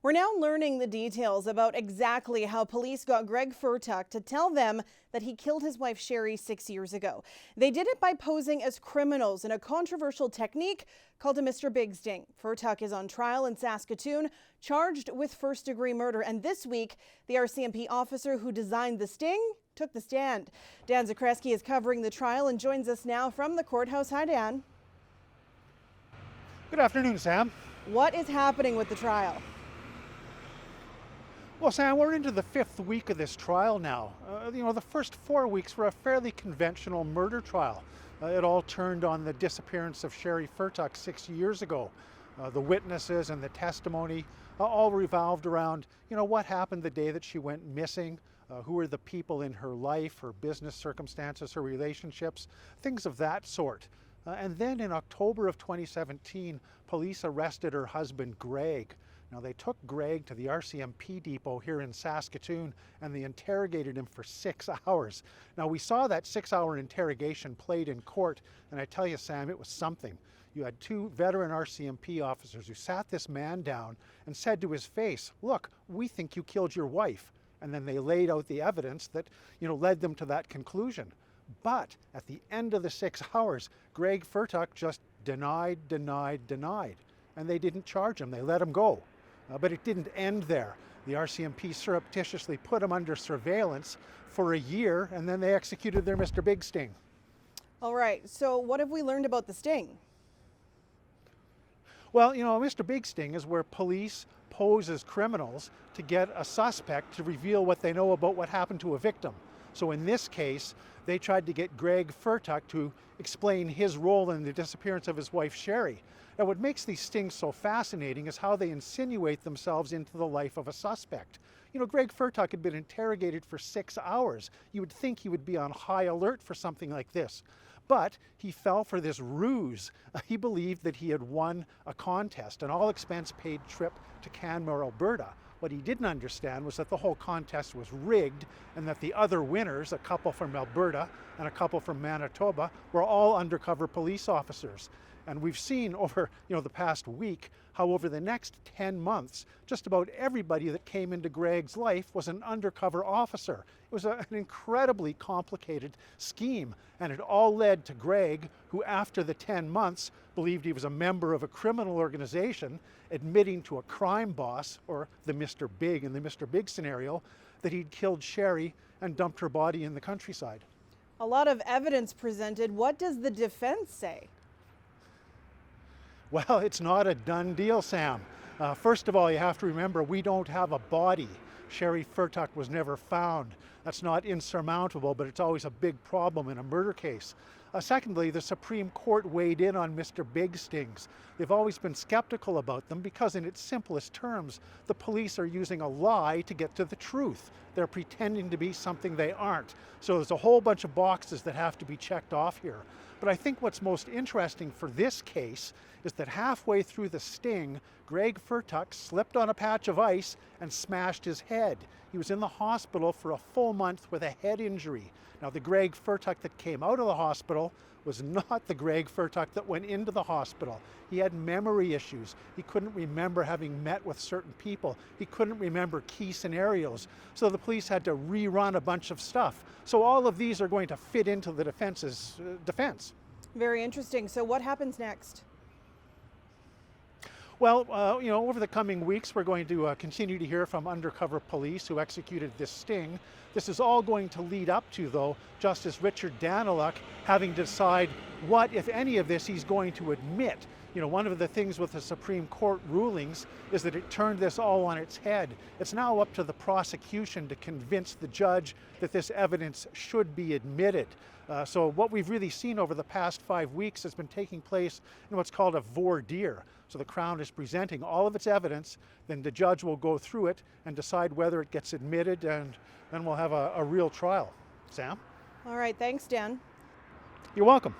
We're now learning the details about exactly how police got Greg Fertuck to tell them that he killed his wife Sheree 6 years ago. They did it by posing as criminals in a controversial technique called a Mr. Big Sting. Fertuck is on trial in Saskatchewan, charged with first-degree murder. And this week, the RCMP officer who designed the sting took the stand. Dan Zakreski is covering the trial and joins us now from the courthouse. Hi, Dan. Good afternoon, Sam. What is happening with the trial? Well, Sam, we're into the 5th week of this trial now. The first 4 weeks were a fairly conventional murder trial. It all turned on the disappearance of Sheree Fertuck 6 years ago. The witnesses and the testimony all revolved around, what happened the day that she went missing, who were the people in her life, her business circumstances, her relationships, things of that sort. And then in October of 2017, police arrested her husband, Greg. Now, they took Greg to the RCMP depot here in Saskatoon and they interrogated him for 6 hours. Now, we saw that 6-hour interrogation played in court, and I tell you, Sam, it was something. You had 2 veteran RCMP officers who sat this man down and said to his face, "Look, we think you killed your wife." And then they laid out the evidence that, led them to that conclusion. But at the end of the 6 hours, Greg Fertuck just denied. And they didn't charge him, they let him go. But it didn't end there. The RCMP surreptitiously put him under surveillance for a year, and then they executed their Mr. Big Sting. All right, so what have we learned about the sting? Well, Mr. Big Sting is where police pose as criminals to get a suspect to reveal what they know about what happened to a victim. So in this case, they tried to get Greg Fertuck to explain his role in the disappearance of his wife, Sheree. Now, what makes these stings so fascinating is how they insinuate themselves into the life of a suspect. Greg Fertuck had been interrogated for 6 hours. You would think he would be on high alert for something like this. But he fell for this ruse. He believed that he had won a contest, an all-expense-paid trip to Canmore, Alberta. What he didn't understand was that the whole contest was rigged and that the other winners, a couple from Alberta and a couple from Manitoba, were all undercover police officers. And we've seen over the past week how over the next 10 months, just about everybody that came into Greg's life was an undercover officer. It was an incredibly complicated scheme, and it all led to Greg, who after the 10 months believed he was a member of a criminal organization, admitting to a crime boss, or the Mr. Big in the Mr. Big scenario, that he'd killed Sheree and dumped her body in the countryside. A lot of evidence presented. What does the defense say? Well, it's not a done deal, Sam. First of all, you have to remember we don't have a body. Sheree Fertuck was never found. That's not insurmountable, but it's always a big problem in a murder case. Secondly, the Supreme Court weighed in on Mr. Big Stings. They've always been skeptical about them because in its simplest terms, the police are using a lie to get to the truth. They're pretending to be something they aren't. So there's a whole bunch of boxes that have to be checked off here. But I think what's most interesting for this case is that halfway through the sting, Greg Fertuck slipped on a patch of ice and smashed his head. He was in the hospital for a full month with a head injury. Now, the Greg Fertuck that came out of the hospital was not the Greg Fertuck that went into the hospital. He had memory issues. He couldn't remember having met with certain people. He couldn't remember key scenarios. So the police had to rerun a bunch of stuff. So all of these are going to fit into the defense's defense. Very interesting. So what happens next? Well, over the coming weeks, we're going to continue to hear from undercover police who executed this sting. This is all going to lead up to, though, Justice Richard Daniluk having to decide what, if any of this, he's going to admit. One of the things with the Supreme Court rulings is that it turned this all on its head. It's now up to the prosecution to convince the judge that this evidence should be admitted. So what we've really seen over the past 5 weeks has been taking place in what's called a voir dire. So the Crown is presenting all of its evidence, then the judge will go through it and decide whether it gets admitted, and then we'll have a real trial. Sam? All right, thanks, Dan. You're welcome.